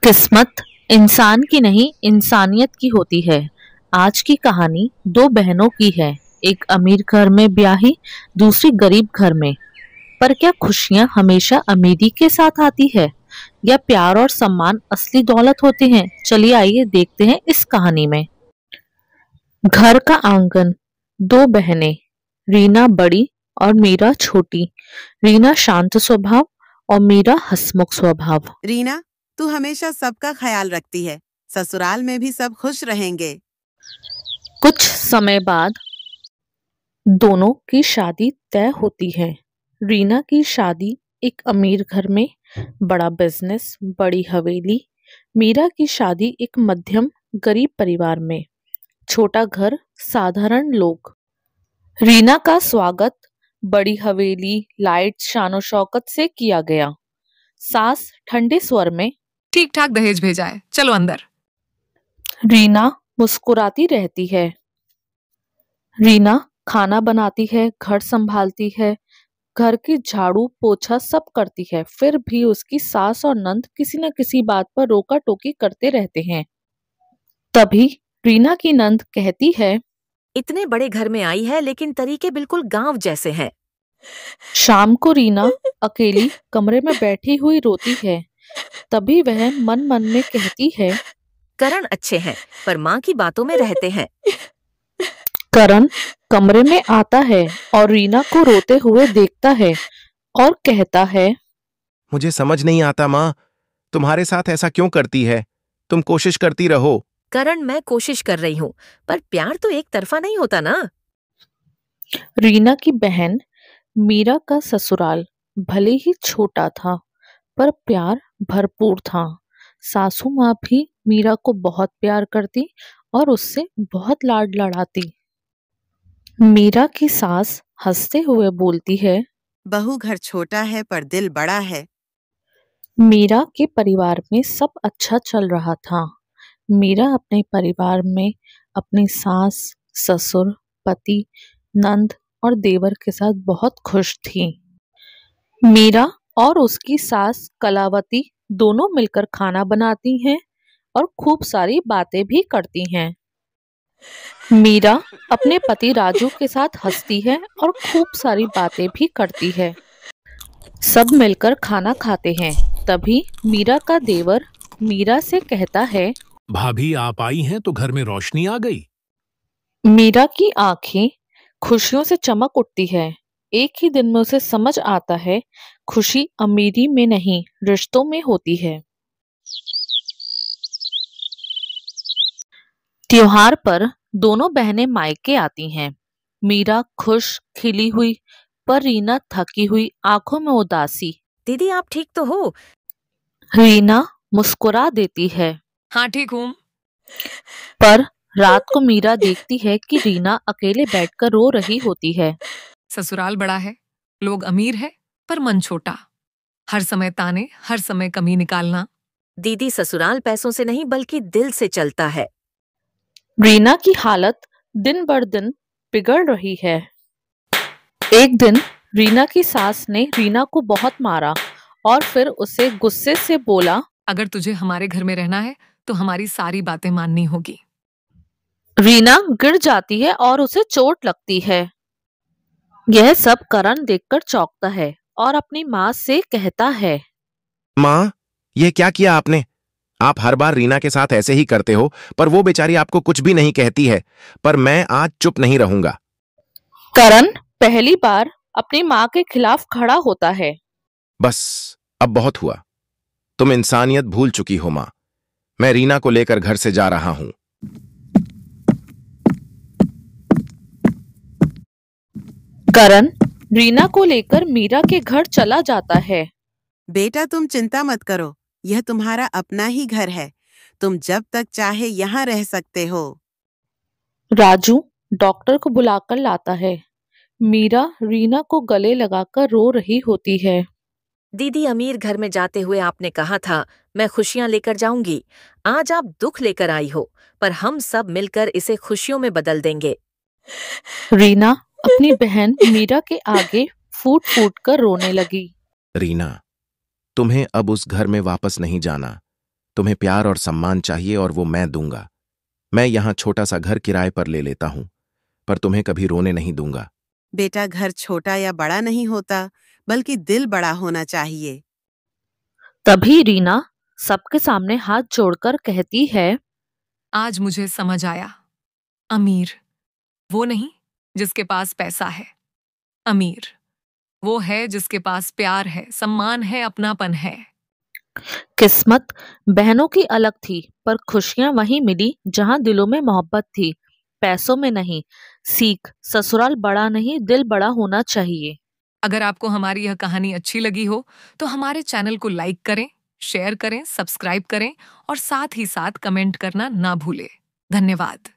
किस्मत इंसान की नहीं इंसानियत की होती है। आज की कहानी दो बहनों की है। एक अमीर घर में ब्याही, दूसरी गरीब घर में। पर क्या खुशियां हमेशा अमीरी के साथ आती है या प्यार और सम्मान असली दौलत होते हैं? चलिए आइए देखते हैं इस कहानी में। घर का आंगन। दो बहनें, रीना बड़ी और मीरा छोटी। रीना शांत स्वभाव और मीरा हंसमुख स्वभाव। रीना, तू हमेशा सबका ख्याल रखती है। ससुराल में भी सब खुश रहेंगे। कुछ समय बाद दोनों की शादी तय होती है। रीना की शादी एक अमीर घर में, बड़ा बिजनेस, बड़ी हवेली। मीरा की शादी एक मध्यम गरीब परिवार में, छोटा घर, साधारण लोग। रीना का स्वागत बड़ी हवेली, लाइट, शानो शौकत से किया गया। सास ठंडे स्वर में, ठीक ठाक दहेज भेजा है, चलो अंदर। रीना मुस्कुराती रहती है। रीना खाना बनाती है, घर संभालती है, घर की झाड़ू पोछा सब करती है। फिर भी उसकी सास और नंद किसी न किसी बात पर रोका टोकी करते रहते हैं। तभी रीना की नंद कहती है, इतने बड़े घर में आई है लेकिन तरीके बिल्कुल गांव जैसे हैं। शाम को रीना अकेली कमरे में बैठी हुई रोती है। तभी वह मन मन में कहती है, करण अच्छे हैं पर माँ की बातों में रहते हैं। करण कमरे में आता है और रीना को रोते हुए देखता है और कहता है, मुझे समझ नहीं आता माँ, तुम्हारे साथ ऐसा क्यों करती है? तुम कोशिश करती रहो। करण, मैं कोशिश कर रही हूँ, पर प्यार तो एक तरफा नहीं होता ना। रीना की बहन मीरा का ससुराल भले ही छोटा था पर प्यार भरपूर था। सासू माँ भी मीरा को बहुत प्यार करती और उससे बहुत लाड लड़ाती। मीरा की सास हंसते हुए बोलती है, बहू घर छोटा है पर दिल बड़ा है। मीरा के परिवार में सब अच्छा चल रहा था। मीरा अपने परिवार में अपनी सास, ससुर, पति, नंद और देवर के साथ बहुत खुश थी। मीरा और उसकी सास कलावती दोनों मिलकर खाना बनाती हैं और खूब सारी बातें भी करती हैं। मीरा अपने पति राजू के साथ हंसती है और खूब सारी बातें भी करती है। सब मिलकर खाना खाते हैं। तभी मीरा का देवर मीरा से कहता है, भाभी आप आई हैं तो घर में रोशनी आ गई। मीरा की आंखें खुशियों से चमक उठती है। एक ही दिन में उसे समझ आता है, खुशी अमीरी में नहीं रिश्तों में होती है। त्योहार पर दोनों बहनें मायके आती हैं। मीरा खुश खिली हुई पर रीना थकी हुई, आंखों में उदासी। दीदी, आप ठीक तो हो? रीना मुस्कुरा देती है। हाँ ठीक हूँ। पर रात को मीरा देखती है कि रीना अकेले बैठकर रो रही होती है। ससुराल बड़ा है, लोग अमीर है पर मन छोटा। हर समय ताने, हर समय कमी निकालना। दीदी, ससुराल पैसों से नहीं बल्कि दिल से चलता है। रीना की हालत दिन बर दिन बिगड़ रही है। एक दिन रीना की सास ने रीना को बहुत मारा और फिर उसे गुस्से से बोला, अगर तुझे हमारे घर में रहना है तो हमारी सारी बातें माननी होगी। रीना गिर जाती है और उसे चोट लगती है। यह सब करण देखकर चौंकता है और अपनी माँ से कहता है, माँ, ये क्या किया आपने? आप हर बार रीना के साथ ऐसे ही करते हो, पर वो बेचारी आपको कुछ भी नहीं कहती है। पर मैं आज चुप नहीं रहूंगा। करण पहली बार अपनी माँ के खिलाफ खड़ा होता है। बस, अब बहुत हुआ। तुम इंसानियत भूल चुकी हो माँ। मैं रीना को लेकर घर से जा रहा हूं। करण रीना को लेकर मीरा के घर चला जाता है। बेटा, तुम चिंता मत करो, यह तुम्हारा अपना ही घर है। तुम जब तक चाहे यहाँ रह सकते हो। राजू डॉक्टर को बुलाकर लाता है। मीरा रीना को गले लगाकर रो रही होती है। दीदी, अमीर घर में जाते हुए आपने कहा था मैं खुशियां लेकर जाऊंगी। आज आप दुख लेकर आई हो, पर हम सब मिलकर इसे खुशियों में बदल देंगे। रीना अपनी बहन मीरा के आगे फूट फूट कर रोने लगी। रीना, तुम्हें अब उस घर में वापस नहीं जाना। तुम्हें प्यार और सम्मान चाहिए और वो मैं दूंगा। मैं यहाँ छोटा सा घर किराए पर ले लेता हूँ, पर तुम्हें कभी रोने नहीं दूंगा। बेटा, घर छोटा या बड़ा नहीं होता, बल्कि दिल बड़ा होना चाहिए। तभी रीना सबके सामने हाथ जोड़कर कहती है, आज मुझे समझ आया, अमीर वो नहीं जिसके पास पैसा है। अमीर वो है जिसके पास प्यार है, सम्मान है, अपनापन है। किस्मत बहनों की अलग थी, पर खुशियां वहीं मिली जहां दिलों में मोहब्बत थी, पैसों में नहीं। सीख, ससुराल बड़ा नहीं, दिल बड़ा होना चाहिए। अगर आपको हमारी यह कहानी अच्छी लगी हो तो हमारे चैनल को लाइक करें, शेयर करें, सब्सक्राइब करें और साथ ही साथ कमेंट करना ना भूलें। धन्यवाद।